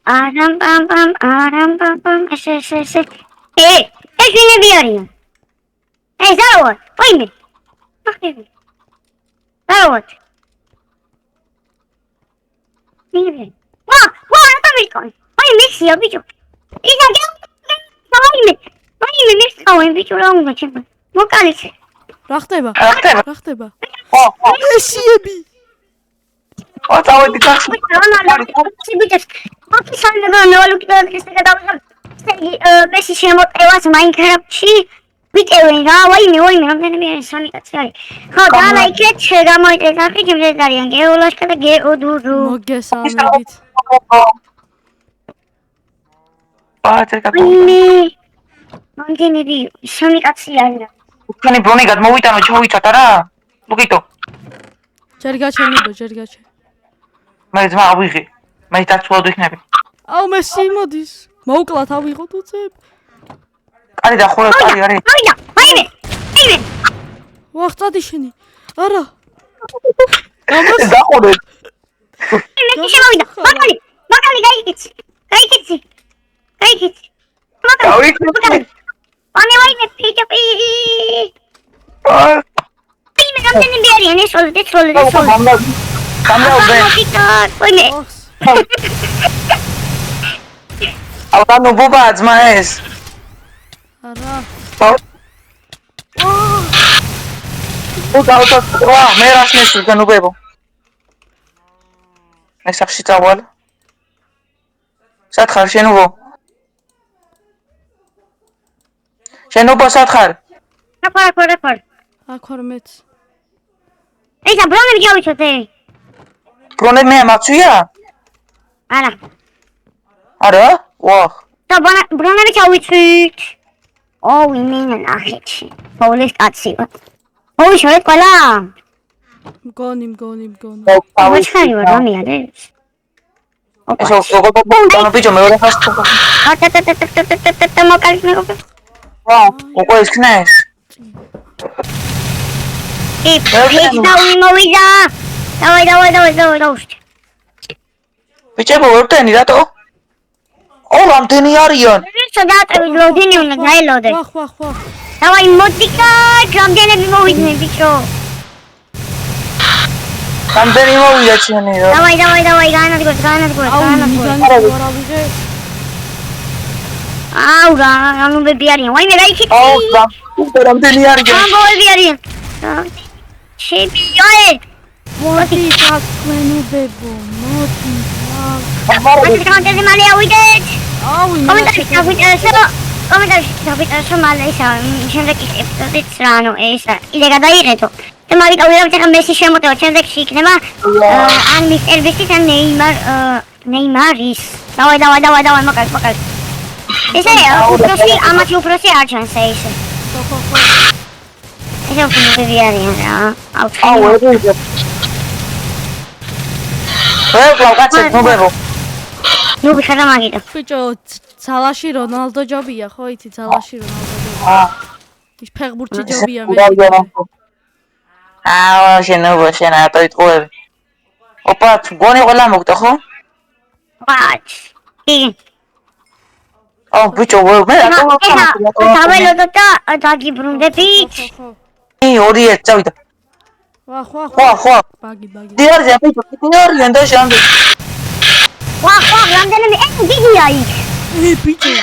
Aram pam pam ese. Es viene diario. Zavod. Oíme. Zavod. Mire. No te con. Oíme, sí, bicho. Y ya oíme. Oíme, me cago en bicho long bicho. No calice. რა ხდება? რა ხდება? ესიები. დავედი გახსნა. მესი შემოტევას მაინკრაფტში ვიტევენ რა, ვაიმე, რამდენიმე სამი კაცი არის. ხო, დაალაიქეთ, გამოიწეს ახლა ჩემს არიან გეოლაშკა და გეოდურუ. მოგესალმებით. რამდენიმე სამი კაცი არის. თქვენი ბრონი გადმოვიტანო, ჩავიცოთ არა? ლუკიტო. ჯერ გაჩენებო, ჯერ გაჩე. მე ძმა ავიღე. მე დაცულად ვიქნები. აუ მესი მოდის. მოუკლათ ავიღოთ უცებ. კარი დახურე, კარი არის. ვაიმე. ვახ წადი შენი. არა. დახურე. მე შემოვიდა. მაგალი გაიქიცი. დავიქნები. ვაიმე, პიჭი. ვაიმე, რამდენი არიან ეს όλე. გამრავე. ვაიმე. ალბანო ბუბა ძმა ეს. არა. მე რას ნესვი განუბებო. ეს სახში წავალ. სათხარ შენუბო. შენუბო სათხარ. რა. აქ ვარ მეც. ესა ბრონები გავიცოდე. ბრონები მე მაცვია? არა? ვახ. და ბრონები გავიცვით. ვინმე ნახეთ. პოლის კაცი. შევეთ ყველა. მგონი. მოჩხარი ვარ რა არის. ეს როგორ ბიჭო მეორე ხას მოკალით მეგობი. უკვე ისქნეს. მოვიდა. დავай. ბიჭებო ვერტენი რატო? რამდენი არიან? სადაატევი ლოდინი უნდა გაელოდე. ვახ. დავай მოდიკა, რამდენები მოვიდნენ ბიჭო. რამდენი მოვიდა ჩვენი რა? დავай, განადგურეთ. აუ რა, ნუბები არიან. ვაიმე რა იქით? რამდენი არიან? ამბოები არიან. შეპიოე. მოდი საქმენუბებო, მოდი. მაგალითად მალე ავიდეთ. კომენტარში დავიწერო მალე ისა შემდეგი ეპიზოდიც რა ანუ ეს იდე გადაიღეთო. და მაგიტოვირავთ ახლა მესი შემოტევა შემდეგში იქნება ან მისტერ ბისტის ან ნეიმარის. დავай მოკალ. ესე უფროსი ამათი უფროსი არ ჩანს ესე. ხო. ესე უფროსი არიან რა. კაცი ნუბებო. ნუბი ხარ მაგიტო. ბიჭო, ძალაში რონალდო ჯობია, ხო იცი ძალაში რონალდო ჯობია. ის ფეხბურთში ჯობია მე. შენობა შენ ატო იტყუები. ოპა, გონი ყველა მოგდო ხო? ბიჭო, მე დაველოდო და დაგიბრუნდებით. ორი წავიდა. ვახ. ბაგი. დიარზე ბიჭო, დიარიან და შამდე. ვახ, რამდენიმე დიდია იქ. ბიჭო.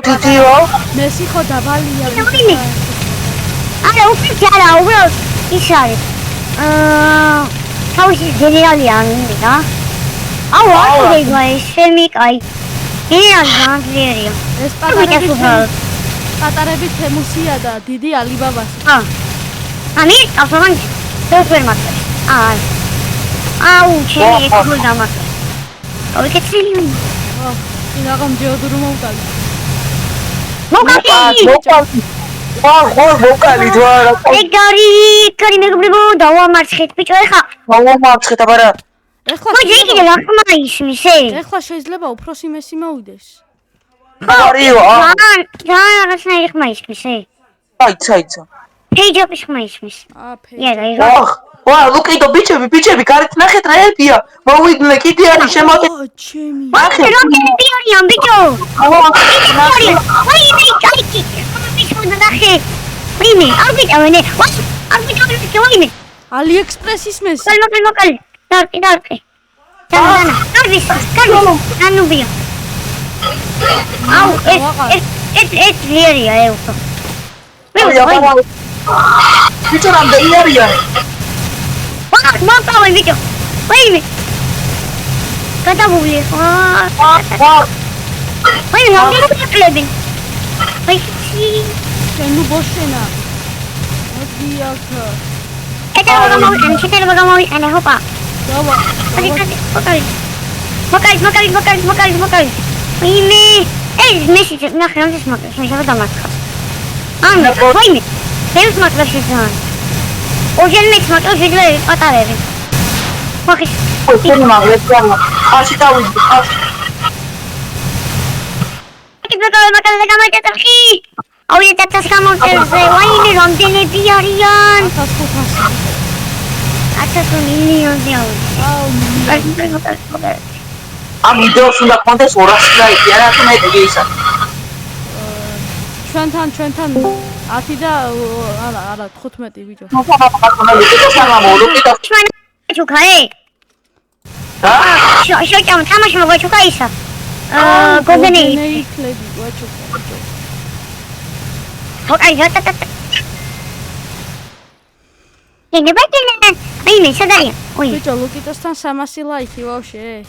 დიდიო. მესი ხო დავალია. არა, უფროსი არა, უბრალოდ ის არის. თავისი გენერალი ამიდა. არა, ეს შემიკაი. გენერალი განძლიერია. ეს პატარები თემუსია და დიდი ალიბაბასი. ამი, ახლა დოფერ მაქვს. ჩემი ეს გულ დამაქვს. ვიკეთილი. ინაღამ ჯეოდურუ მოვკალი. მოვკალი თვარა. ეგარი მეგობრებო, დავამარცხეთ ბიჭო ეხა. დავამარცხეთ აბარა. ეხლა შეიძლება ახლა ისმის ე. ეხლა შეიძლება უფროსი მესი მოვიდეს. არიო. რაღაცნაირი ხმა ისმის ე. აიცა. Page up is my Smith. Page. Yeah, there you go. ვა, ლუკიდო, ბიჭები, გარეთ ნახეთ რა ერთია. მოვიდნენ, კიდე არის შემოდი. ჩემი. ნახე. როკეტები არიან, ბიჭო. ვაიმე, კაიკი. ბიჭო, ნახე. ვაიმე, არ ვიტოვენე. არ ვიტოვენე, ვაიმე. AliExpress-ის მესი. მოკალი. დარკი. დანა. კარვის. ანუბია. აუ, ეს ლიერია, ეუხო. ბიჭო, რამდენი არიან? მოკავე, ბიჭო. ვაიმე. გადავული. ვაიმე, რამდენი კლები. ვაიცი. ნუ ბოშენა. მოდი აქ. ჩეთერება გამოვიყენე, ჰოპა. დავა. მოკალი. ვაიმე. ეს მესი ნახე, რამდენს მოკავს, შეიძლება დამარცხა. ვაიმე. ეს მოკავს შეძან. ოჯერმეც მოკავს ვიდრე პატარები. მოხის. შენ მაგლეცანა. არში დავიდი. მოკალი გამაჭეტრხი. აუი დათას გამოვწერზე. ვაიმე, რამდენები არიან? 1500. 1000 მილიონი აუ. ამ ვიდეოს უნდა კონდეს 200 ლაიკი, არა თუ მეტი გეისა. ჩვენთან 10 და არა 15 ბიჭო. ჩუქაე. შოჭამ თამაში მოგაჩუქა ისა. გოდენი. კლები გვაჩუქა ბიჭო. ოკეი, ჯატატა. ვაიმე, სადარია? ой. ბიჭო, ლუკიტოსთან 300 ლაიქი ვავშე.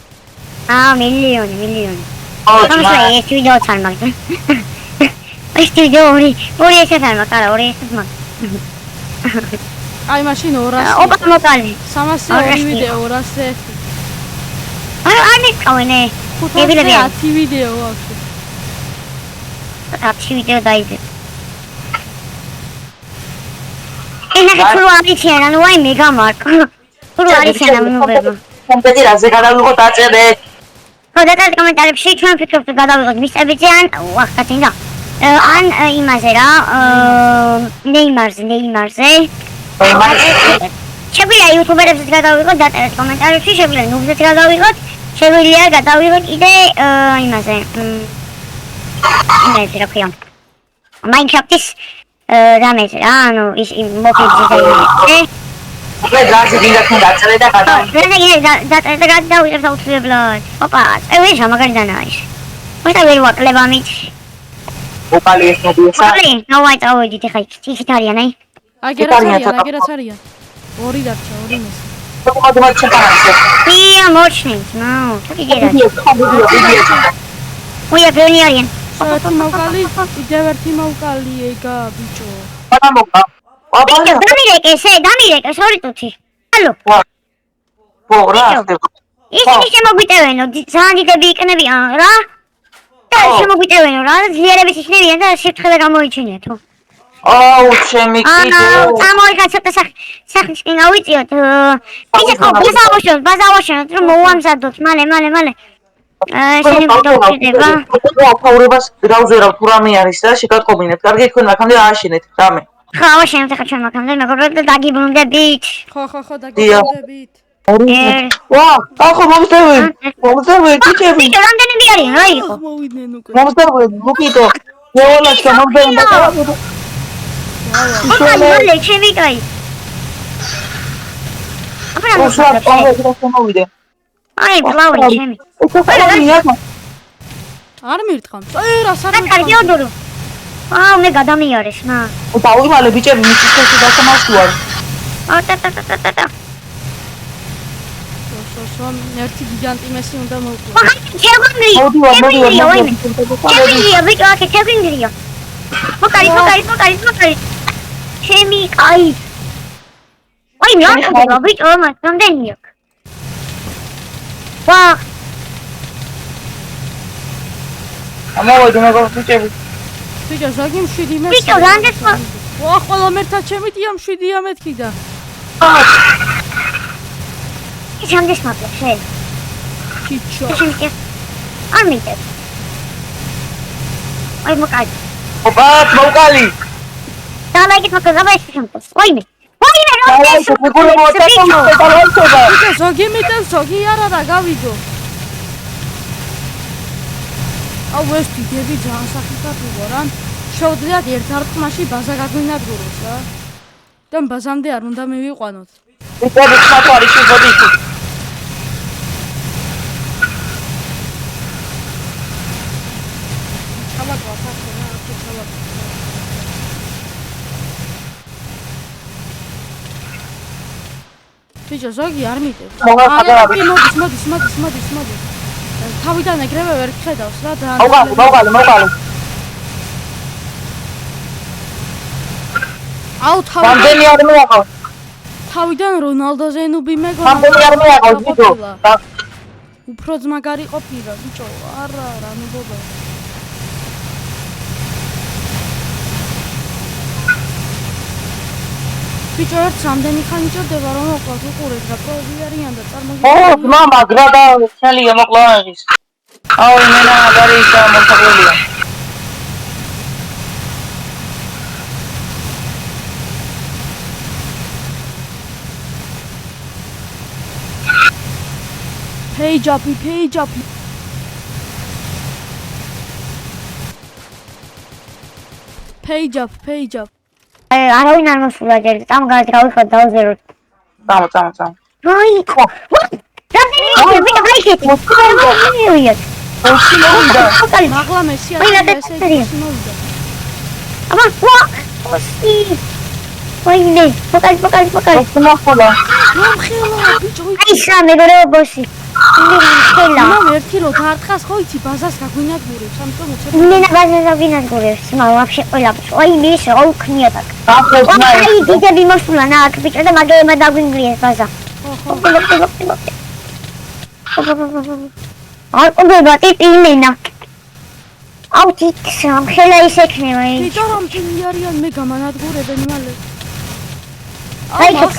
მილიონი. ამასა ეს ვიდეოც არ მაგდა. ეს ვიდეო ორი ესეთ არ მაგდა, ორი ესეთ მაგდა. აი მაშინ 200. ოპა მოკალი. 300 ორი ვიდეო 201. არ მეკავენე. 10 ვიდეო ვავშე. 10 ვიდეო დაიდე. ენახე თუ არიციან, ანუ ვაიმე გამარკო. თუ არიციან ამ ნუბერმა. კომპეტი რაზე გადავიღოთ აწერე. ხო, დაკარგეთ კომენტარებში ჩვენ ფიქრობთ გადავიღოთ მისწრებიძე ან ვახტატინდა. ან იმაზე რა, ნეიმარზე. შეგვიძლია იუთუბერებსაც გადავიღოთ, დაწერეთ კომენტარებში, შეგვიძლია ნუბზეც გადავიღოთ, შეგვიძლია გადავიღოთ კიდე იმაზე. იმაზე რა ქვია. Minecraft-ის რამეზე რა, ანუ ის მოფიძი და რაზე გინდა თქვენ დაწერე და გადავიღოთ. დაწერე და გადავიღებ აუცილებლად. ოპა, წევრი მაგარი დანაა ის. მოიცა ვერ ვაკლებ ამით. ოპალი ეს მოგიესა. ოპალი, ნოვაი წავედით ხა იქით არიან აი. აგერაც არიან. ორი დარჩა, ორი მესი. მოკლედ ჩემთან არის. დია მოჩნით, ნუ, თუ კიდე რა. ვიდეო. უია ფეონი არიან. საერთოდ მოვკალი, კიდევ ერთი მოვკალი ეგა ბიჭო. არა მოკა. ოპალი. დამირეკე, ორი თუთი. ალო. ხო, რა. ისინი შემოგვიტევენო, ძალიან დიდები იქნებიან რა. და შემოგვიტევენო რა, ძლიერების იქნებიან და შევთხე და გამოიჩინეთო. აუ, ჩემი კიდე. ამოიღა ცოტა სახლისკენ გავიწიოთ. ისე ხო, ბაზავაშენოთ, რომ მოვამზადოთ, მალე. შენი ვიდეოდება. აფაურებას გავზერავ თუ რამე არის და შეგატყობინეთ. კარგი თქვენ აქამდე ააშენეთ რამე. ხო, ავაშენებთ ახლა ჩვენ აქამდე, მეგობრებო და დაგიბრუნდებით. ხო, დაგიბრუნდებით. ვა, ახო მომწევი, ბიჭები. ბიჭო, რამდენები არიან, რა იყო? მოვიდნენ უკვე. მომწევი, ლუკიტო. მეოლაშკა მომწევი. მალე, ჩემი კაი. აი, ბლაური ჩემი. არ მირტყამ. წერას არ მირტყამ. კარგი ოდორო. მე გადამიარეს, მა. დაუიმალე ბიჭები, მის სიტყვაში დასამართლოა. ტა. ერთი გიგანტი მესი უნდა მოვკლო. ჩევინგრია, ბიჭო, აქ ჩევინგრია. მოკალი. ჩემი კაი. აი, რა ბიჭო, მას რამდენი აქვს? ვა. ამოვიდი მეგობრებო ბიჭები. ბიჭო, ზოგი 7 მესი. ბიჭო, რამდენს? ვა, ყველა მერთა ჩემი დიამ 7 მეთქი და.ចាំсмотришь, эй. Чичо. Армите. Ой, мокай. Опа, мокали. Давай, давай, давай, давай. Ой, ბიჭო ზოგი მიტევს ზოგი არა და გავიგო აუ ეს დიდები ძალიან სახიფად უყურან შევძლიათ ერთ არხმაში ბაზა გაგვინადგუროს რა და ბაზამდე არ უნდა მივიყვანოთ ბიჭო ზოგი არ მიტევს მოდის თავიდან ეგრევე ვერ ხედავს რა და მოვალი აუ რამდენი არ მეაღო თავიდან რონალდოზე ნუბი რამდენი არ მეაღო ბიჭო უფრო ძმაგარი ყოფილა ბიჭო არა რა ნუბობა ბიჭო ერთ რამდენი ხანი ჭირდება რომ მოყვათ უყურეთ რა პრობლემი არიან და წარმოგიდგენთ მამა გრადა შენია მოკლანის აუ მენა მაგარი და მოსაყოლია Page-up. არავინ არ მოსულა ჯერ ამ გადავიხოთ დავზეროთ წამო რაიქო რამდენი ვიდეო გაიქეთ მაღლა მესია ესე მოვიდა აბა ვაინე ფოკალი მოხოლა მომხელა ბიჭო ისა მეგორო ბოსი ხელა ერთილო თარტყას ხო იცი ბაზას გაგვინადგურებს ამიტომ უცებ იმენა ბაზას გაგვინადგურებს მა ვაფშე ყველა ვაინე ისე აუქნია და აი დიდები მოსულან აქ ბიჭო და მაგემა დაგვინგრიეს ბაზა არ ყובება ტიპი იმენა აუ თიქსამ ხელა ისე ქნება ბიჭო რამდენი არიან მე გამანადგურებენ მალე აიქეთ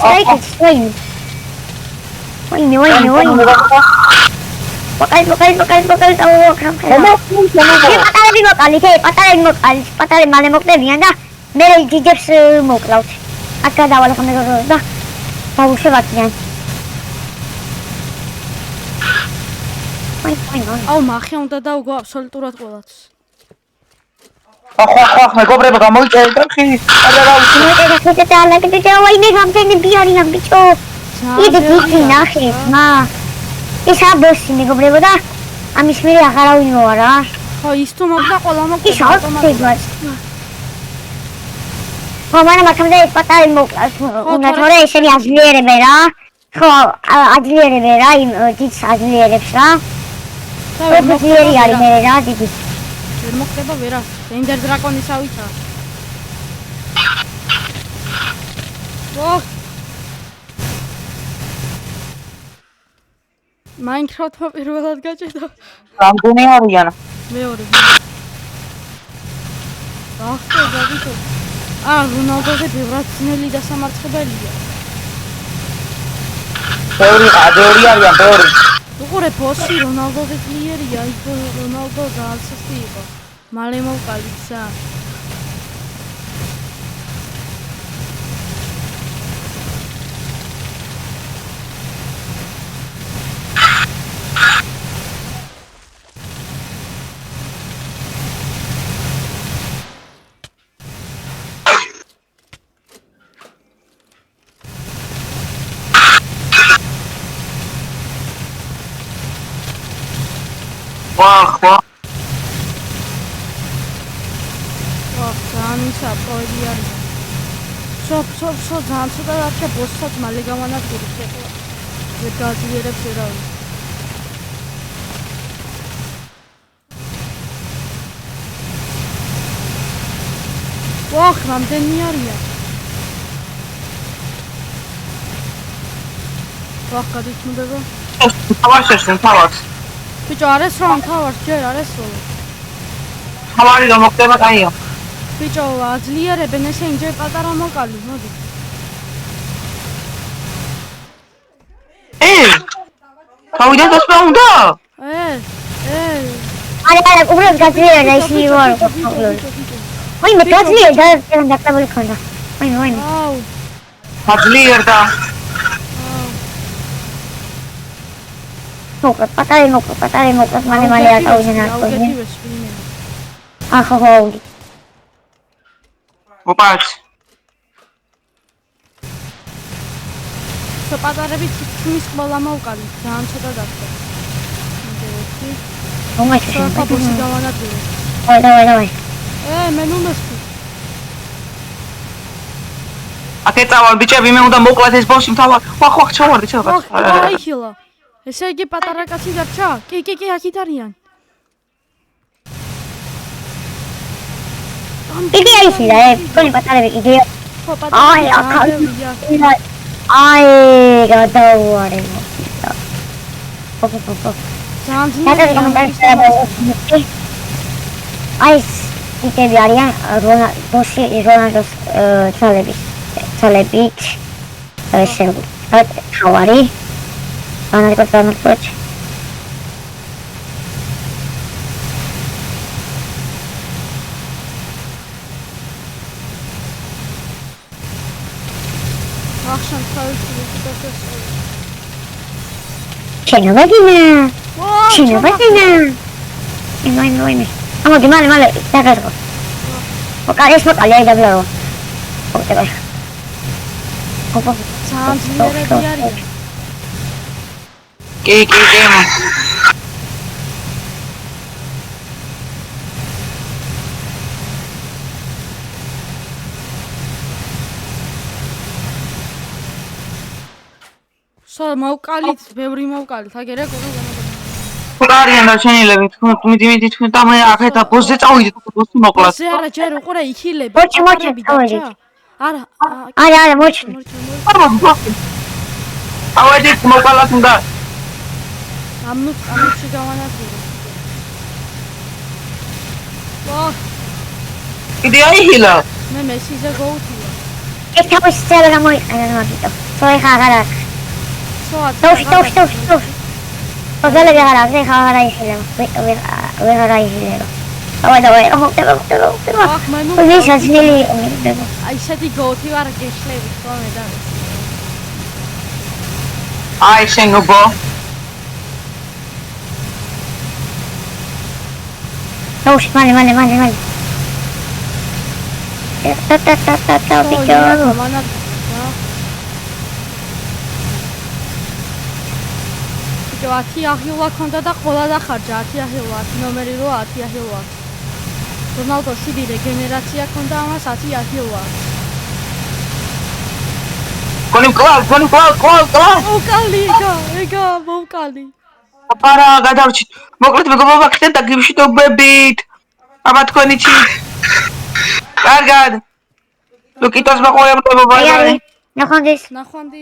ვაინე Pokal tahu kram kram. Patale male mokdebიან და მე ჯიჯებს მოკლავთ. აქ გადავალ ხომ და დავუშვებიან. აუ მახე უნდა დავგო აბსოლუტურად ყველას. ახლა მეგობრებო გამოიწერეთ და ხი. ვაინე რამდენები არიან ბიჭო. იდი ნახე მა. ის აბოსი მეგობრებო და ამის მერე აღარავინ მოვა რა. ხო ის თუ მოგდა ყველა მოგდა. ხო მანამ აქამდე ეს პატარი მოკლას. უნდა თორე ესენი აძლიერებენ რა. ხო აძლიერებენ რა იმ დიდს აძლიერებს რა. აძლიერი არის მე რა დიდი. ვერ მოხდება ვერა. ენდერ დრაკონის ავითა. Minecraft-მა პირველად გაჭედა. რამდენი არიან? მეორე. ახლა გავიქო. რონალდოზე ბევრად ძნელი და სამარცხებელია. ბევრი არიან, ბევრი. უყურე ბოსი რონალდოზე ძლიერია, ის რონალდო ძალიან ცივი იყო. მალე მოვყალიცა. ვახ. ძალიან საპოები არის. სოფ ძალიან ცოტა არქე ბოსსაც მალე გამანადგურებს ეხლა. ვერ გაძლიერებს ერავინ. ვახ, რამდენი არიან? ვახ, გადიჩნდება. თავარს. ბიჭო, არის რომ თავარს ჯერ არის რომ. თავარი რომ მოხდება კაია. ბიჭო, აძლიერებენ ესენი ჯერ პატარა მოკალი, მოდი. თავიდან დასმა უნდა? არა, უბრალოდ გაძლიერდა ისინი ვარ. ვაიმე გაძლიერდა და დაკავებული ხონდა. ვაიმე. გაძლიერდა. მოკლედ, პატარა მოკლედ, მალე აკავზენ აკავზენ. აუგეთივეს ვინმე. ახო, ოპაც. პატარები თითქმის ყველა მოვყავი, ძალიან ცოტა დაგდა. მომაჩვენე. სხვა ბოსი გავანადგურე. დავай. მე ნუ მესხი. აკე წავალ ბიჭები, მე უნდა მოკლათ ეს ბოსი მთავარ. ხوخ ჩავარდი ჩავარ. აიხილა. ესე იგი პატარა კაცი დარჩა? კი, აქით არიან. იგი აიხილა, თქვენი პატარები იგი. ხო, პატარა. აი, გადავარე. ხო. ძალიან ძლიერი. აი, იქები არიან რონალდოს ცალებით. ესე თავარი. ანალიკოთ. ახშან თავისი შენობაგინა. იმაინი. ამოდი მალე დაგასხო. ეს მოკალი აი დაბლაო. ოპა. ძალიან ძლიერი არის. კი. მოვკალით, ბევრი მოვკალით, აგერე გონო. არიან და ჩენილები თქვენ და მე აქეთა ბოსზე წავიდეთ ბოსი მოკლათ. ზე არა ჯერ უყურე იხილები. მოჩი, წავედით. არა, მოჩი. წავედით მოკლათ უნდა. ამში გავანადგურე. კიდე აიხილა. მე მესიზე გოუთია. ეს თავისი წერა გამოიყენა მაგიტო. სოი ხაღარა. Товш. Погнали вегара, где хагара ихилем. Вегара ихилем. Давай, омоктება. ах, მე ნუ ვიშაზილი. აი შედი გოუთი ვარ გეშლები თქო და აი შენგობო. Товш, მალე. Та, ბიჭო. Ათი ახილა ქონდა და ყველა დახარჯა 10 ახილა, 10 ნომერი რო 10 ახილა. რონალდო შვიდი რეგენერაცია ქონდა ამას 10 ახილა. კონი კლავ. ეგა მოვკალი. აპარა გადავრჩით. მოკლედ მეგობრებო, ხეთ და გიმშვიდობებით. აბა თქვენი ჩი. კარგად. ლუკიტოს მაყურებლებო, ბაი. ნახონდეს. ნახონდეს.